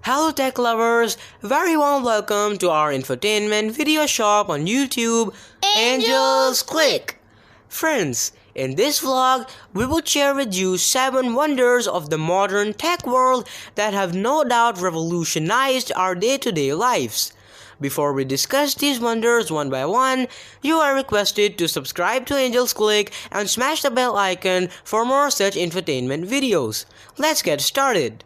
Hello tech lovers, very warm welcome to our infotainment video shop on YouTube, Angels Click. Friends, in this vlog, we will share with you 7 wonders of the modern tech world that have no doubt revolutionized our day-to-day lives. Before we discuss these wonders one by one, you are requested to subscribe to Angels Click and smash the bell icon for more such infotainment videos. Let's get started.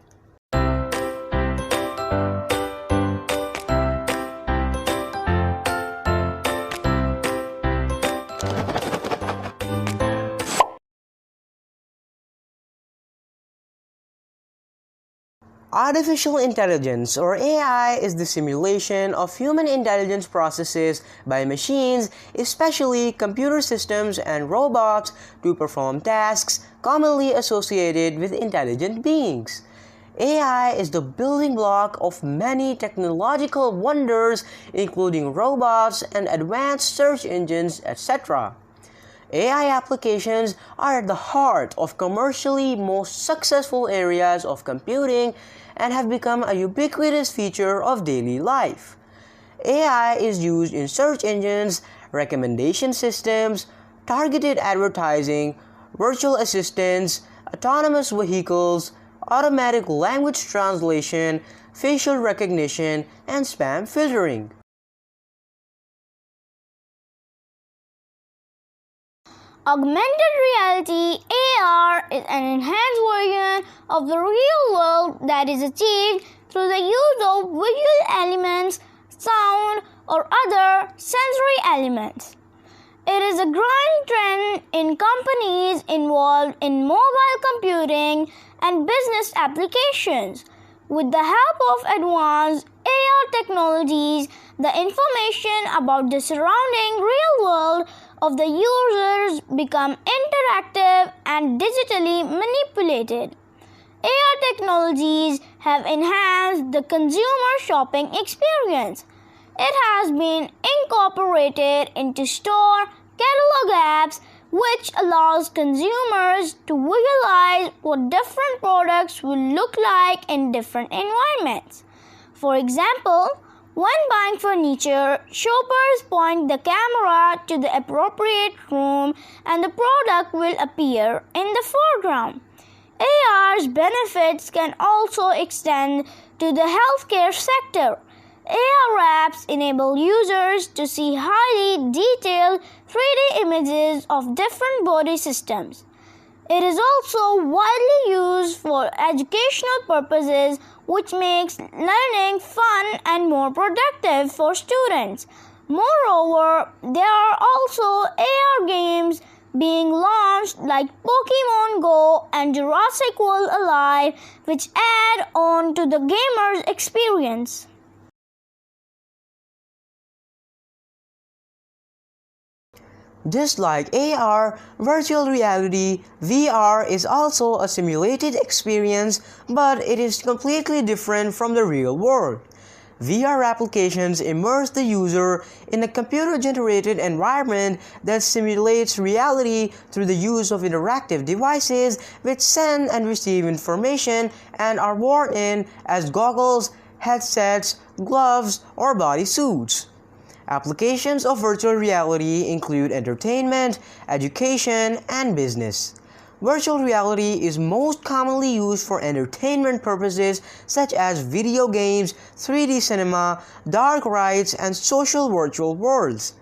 Artificial intelligence, or AI, is the simulation of human intelligence processes by machines, especially computer systems and robots, to perform tasks commonly associated with intelligent beings. AI is the building block of many technological wonders, including robots and advanced search engines, etc. AI applications are at the heart of commercially most successful areas of computing and have become a ubiquitous feature of daily life. AI is used in search engines, recommendation systems, targeted advertising, virtual assistants, autonomous vehicles, automatic language translation, facial recognition, and spam filtering. Augmented reality (AR) is an enhanced version of the real world that is achieved through the use of visual elements, sound, or other sensory elements. It is a growing trend in companies involved in mobile computing and business applications. With the help of advanced AR technologies, the information about the surrounding real world of the users become interactive and digitally manipulated. AR technologies have enhanced the consumer shopping experience. It has been incorporated into store catalog apps, which allows consumers to visualize what different products will look like in different environments. For example, when buying furniture, shoppers point the camera to the appropriate room and the product will appear in the foreground. AR's benefits can also extend to the healthcare sector. AR apps enable users to see highly detailed 3D images of different body systems. It is also widely used for educational purposes, which makes learning fun and more productive for students. Moreover, there are also AR games being launched like Pokemon Go and Jurassic World Alive, which add on to the gamer's experience. Just like AR, virtual reality, VR is also a simulated experience, but it is completely different from the real world. VR applications immerse the user in a computer-generated environment that simulates reality through the use of interactive devices which send and receive information and are worn in as goggles, headsets, gloves, or bodysuits. Applications of virtual reality include entertainment, education, and business. Virtual reality is most commonly used for entertainment purposes such as video games, 3D cinema, dark rides, and social virtual worlds.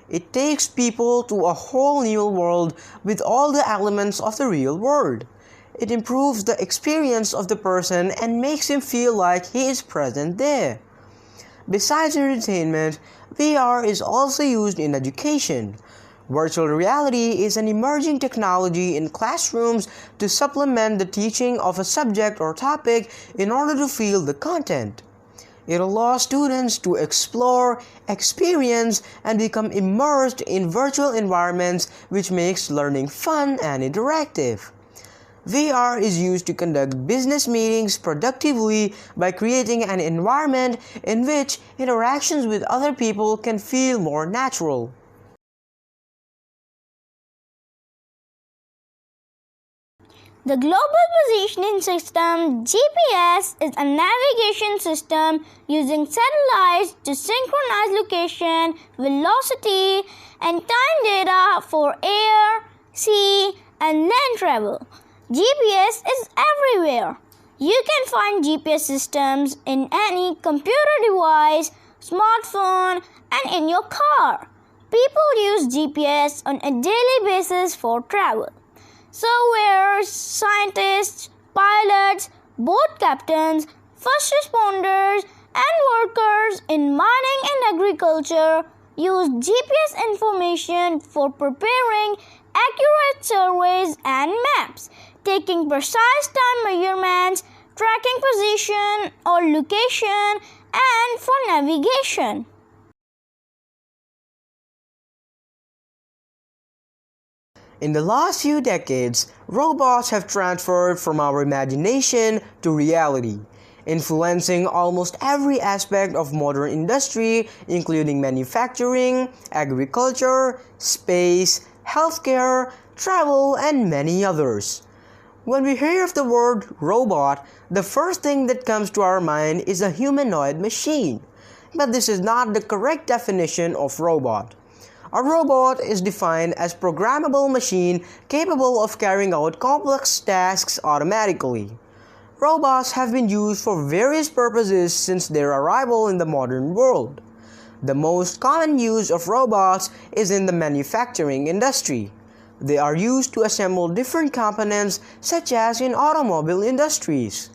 It takes people to a whole new world with all the elements of the real world. It improves the experience of the person and makes him feel like he is present there. Besides entertainment, VR is also used in education. Virtual reality is an emerging technology in classrooms to supplement the teaching of a subject or topic in order to feel the content. It allows students to explore, experience, and become immersed in virtual environments, which makes learning fun and interactive. VR is used to conduct business meetings productively by creating an environment in which interactions with other people can feel more natural. The Global Positioning System (GPS) is a navigation system using satellites to synchronize location, velocity, and time data for air, sea, and land travel. GPS is everywhere. You can find GPS systems in any computer device, smartphone, and in your car. People use GPS on a daily basis for travel. Surveyors, scientists, pilots, boat captains, first responders, and workers in mining and agriculture use GPS information for preparing accurate surveys and maps, taking precise time measurements, tracking position or location, and for navigation. In the last few decades, robots have transferred from our imagination to reality, influencing almost every aspect of modern industry, including manufacturing, agriculture, space, healthcare, travel, and many others. When we hear of the word robot, the first thing that comes to our mind is a humanoid machine. But this is not the correct definition of robot. A robot is defined as a programmable machine capable of carrying out complex tasks automatically. Robots have been used for various purposes since their arrival in the modern world. The most common use of robots is in the manufacturing industry. They are used to assemble different components such as in automobile industries.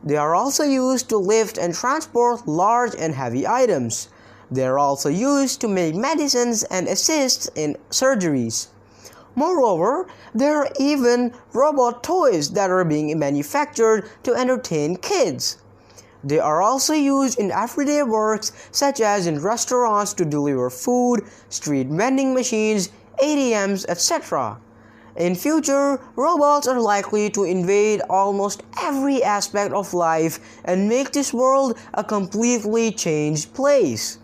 They are also used to lift and transport large and heavy items. They are also used to make medicines and assist in surgeries. Moreover, there are even robot toys that are being manufactured to entertain kids. They are also used in everyday works such as in restaurants to deliver food, street vending machines, ATMs, etc. In future, robots are likely to invade almost every aspect of life and make this world a completely changed place.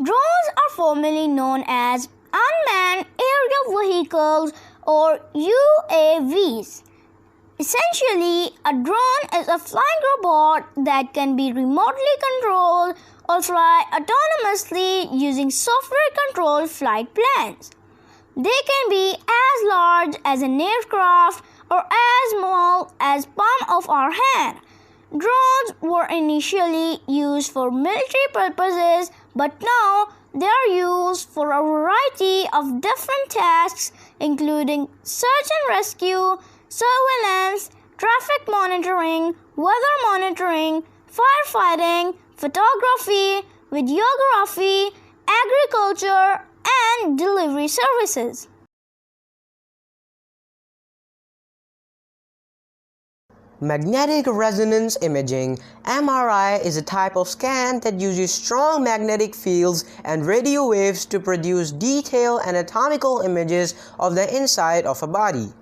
Drones are formerly known as unmanned aerial vehicles or UAVs. Essentially, a drone is a flying robot that can be remotely controlled or fly autonomously using software-controlled flight plans. They can be as large as an aircraft or as small as palm of our hand. Drones were initially used for military purposes, but now they are used for a variety of different tasks, including search and rescue, surveillance, traffic monitoring, weather monitoring, firefighting, photography, videography, agriculture, and delivery services. Magnetic resonance imaging (MRI) is a type of scan that uses strong magnetic fields and radio waves to produce detailed anatomical images of the inside of a body.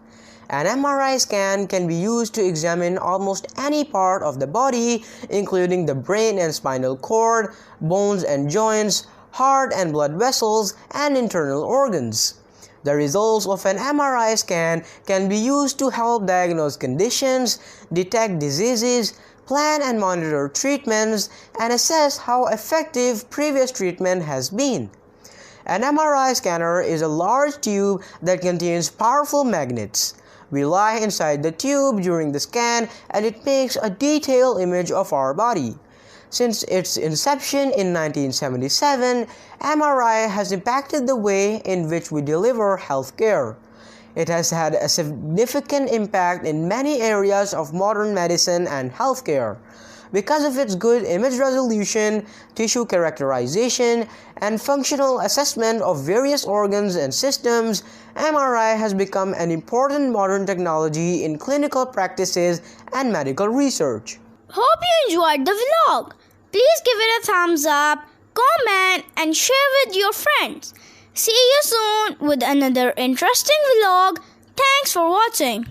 An MRI scan can be used to examine almost any part of the body, including the brain and spinal cord, bones and joints, heart and blood vessels, and internal organs. The results of an MRI scan can be used to help diagnose conditions, detect diseases, plan and monitor treatments, and assess how effective previous treatment has been. An MRI scanner is a large tube that contains powerful magnets. We lie inside the tube during the scan and it makes a detailed image of our body. Since its inception in 1977, MRI has impacted the way in which we deliver healthcare. It has had a significant impact in many areas of modern medicine and healthcare. Because of its good image resolution, tissue characterization, and functional assessment of various organs and systems, MRI has become an important modern technology in clinical practices and medical research. Hope you enjoyed the vlog. Please give it a thumbs up, comment, and share with your friends. See you soon with another interesting vlog. Thanks for watching.